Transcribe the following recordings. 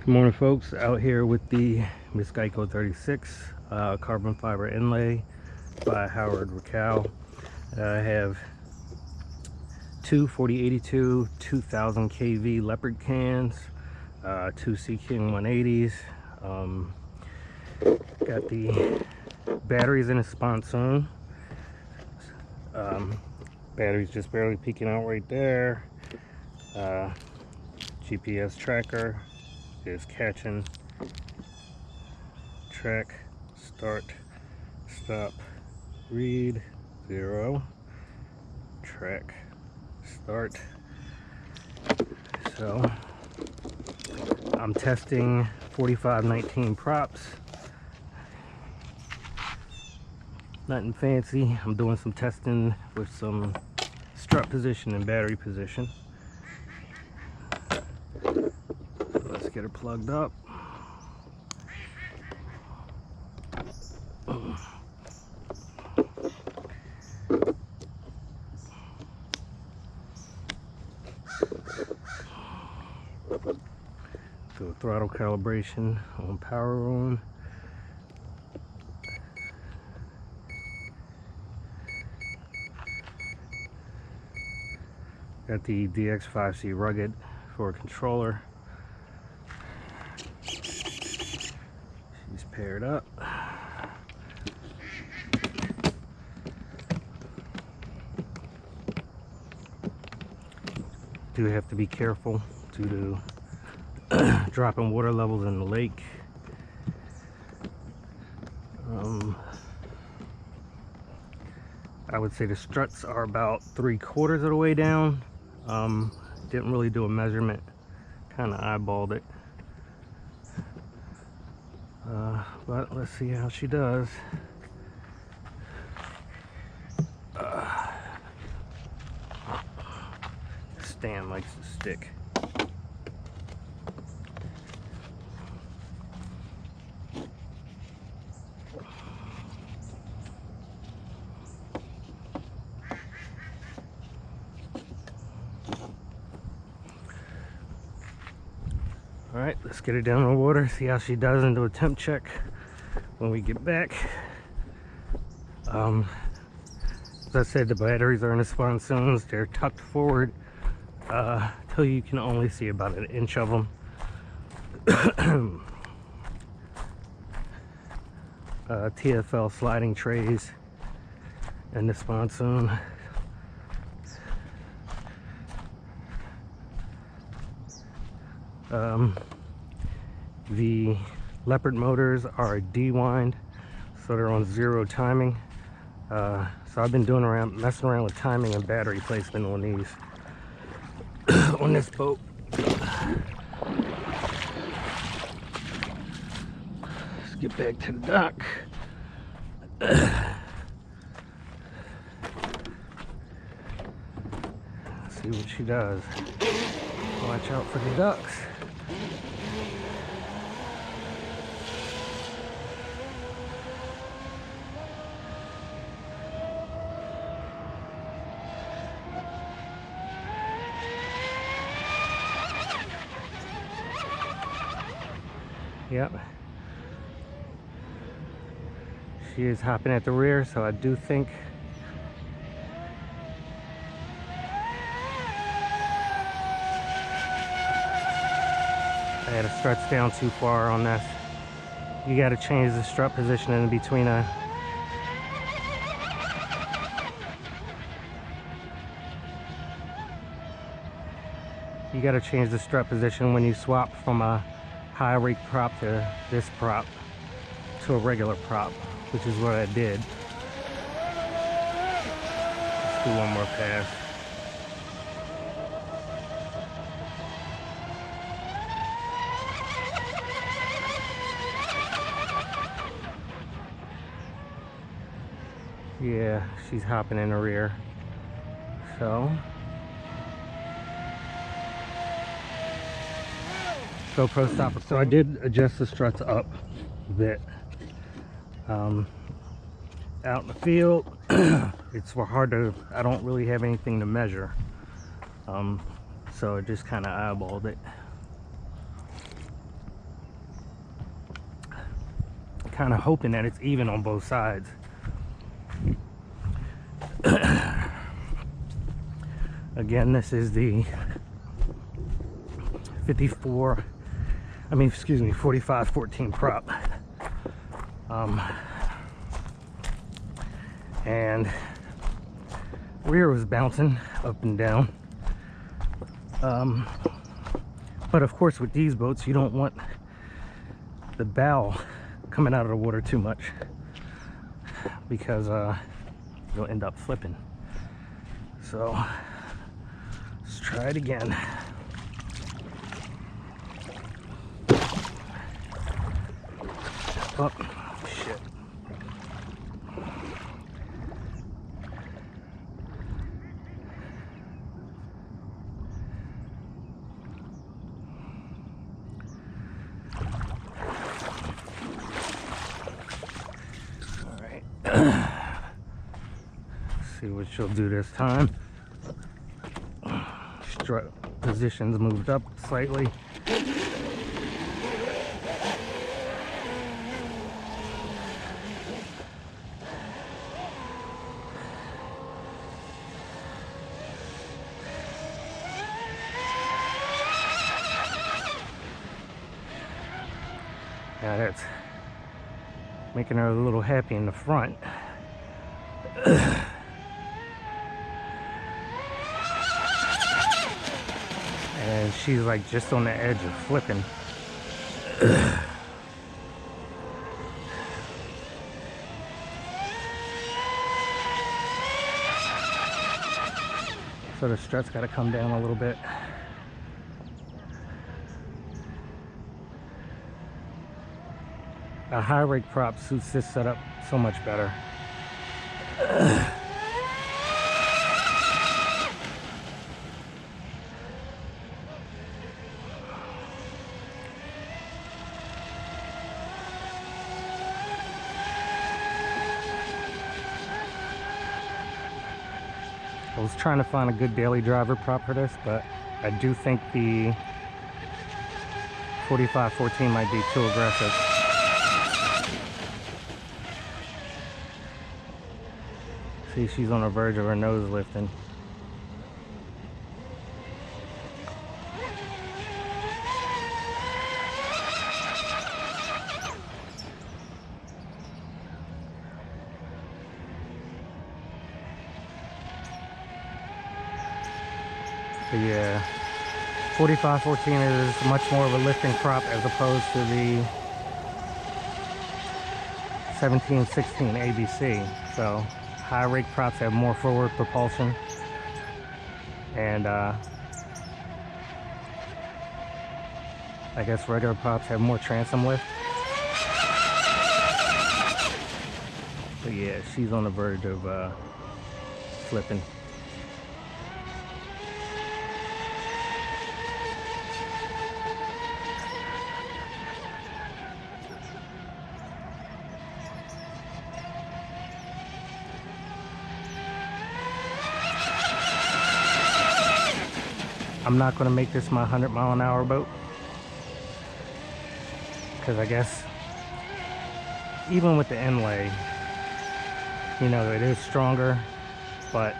Good morning, folks. Out here with the Miss Geico 36 carbon fiber inlay by Howard Racal. I have two 4082 2000 kV Leopard cans, two Seaking 180's. Got the batteries in a sponsoon. Batteries just barely peeking out right there. GPS tracker is catching, track, start, stop, read, 0, track, start. So I'm testing 4519 props. Nothing fancy. I'm doing some testing with some strut position and battery position. Let's get her plugged up. Do a throttle calibration on power on. Got the DX5C rugged for a controller. She's paired up. Do have to be careful due to dropping water levels in the lake. I would say the struts are about 3/4 of the way down. Didn't really do a measurement, kind of eyeballed it. But let's see how she does. Stand likes to stick. All right, let's get her down in the water, see how she does, and do a temp check when we get back. As I said, the batteries are in the sponsoons. They're tucked forward till you can only see about 1 inch of them. TFL sliding trays in the sponsoon. The Leopard motors are D-wind, so they're on 0 timing. So I've been messing around with timing and battery placement on these on this boat. Let's get back to the dock. See what she does. Watch out for the ducks. Yep. She is hopping at the rear, so I do think I had the struts down too far on this. You got to change the strut position in between you got to change the strut position when you swap from a high rake prop to this prop to a regular prop, which is what I did. Let's do one more pass. Yeah, she's hopping in the rear. So GoPro stopper. So I did adjust the struts up a bit. Out in the field, it's hard to, I don't really have anything to measure. So I just kind of eyeballed it. kind of hoping that it's even on both sides. Again, this is the 45-14 prop. And rear was bouncing up and down. But of course with these boats you don't want the bow coming out of the water too much, because you'll end up flipping. So let's try it again. Oh, shit. All right. See what she'll do this time. Strut positions moved up slightly. Now that's making her a little happy in the front. And she's like just on the edge of flipping. So the strut's got to come down a little bit. A high rake prop suits this setup so much better. I was trying to find a good daily driver prop for this, but I do think the 45-14 might be too aggressive. See, she's on the verge of her nose lifting. But yeah, 45-14 is much more of a lifting prop as opposed to the 17-16 ABC. So high rake props have more forward propulsion, and I guess regular props have more transom lift. But yeah, she's on the verge of flipping. I'm not going to make this my 100-mile-an-hour boat, because I guess even with the inlay, you know, it is stronger, but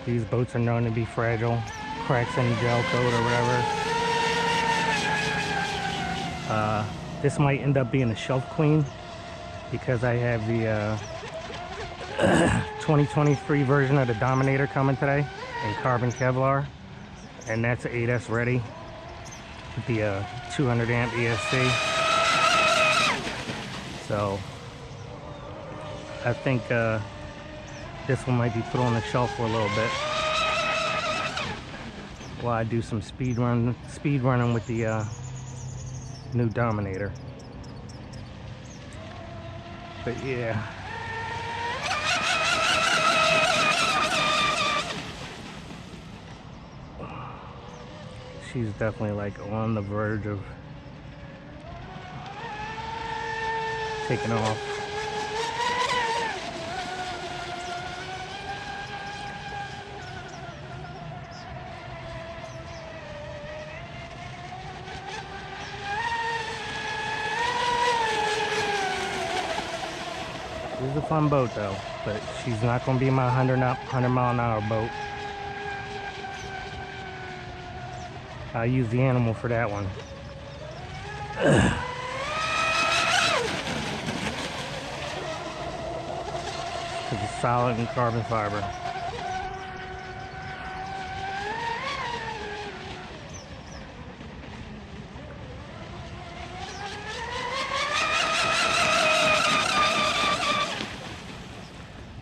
these boats are known to be fragile, cracks in gel coat or whatever. This might end up being a shelf clean, because I have the 2023 version of the Dominator coming today in carbon Kevlar, and that's 8S ready with the 200 amp ESC. So I think this one might be put on the shelf for a little bit while I do some speed running with the new Dominator. But yeah, she's definitely like on the verge of taking off. a fun boat though, but she's not going to be my 100 mile an hour boat. I use the animal for that one. It's solid and carbon fiber.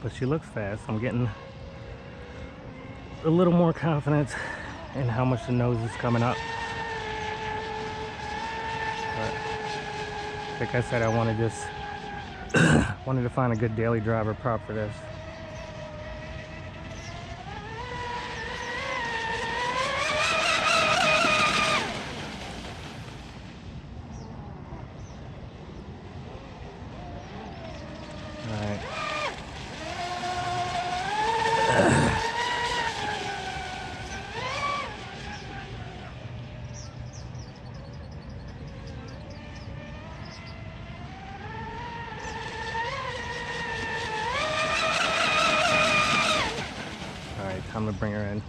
But she looks fast. I'm getting a little more confidence in how much the nose is coming up. But like I said, I wanted this wanted to find a good daily driver prop for this. Alright. Time to bring her in.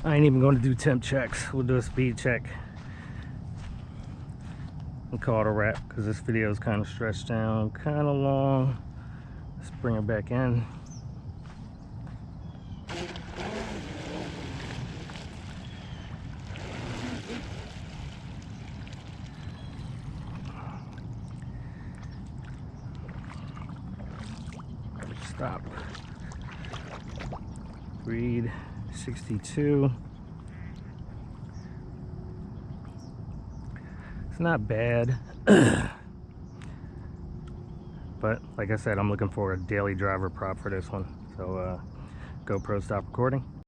I ain't even going to do temp checks. We'll do a speed check and call it a wrap because this video is kind of stretched down, kind of long. Let's bring her back in. Stop. Read 62. It's not bad. But like I said, I'm looking for a daily driver prop for this one. So GoPro, stop recording.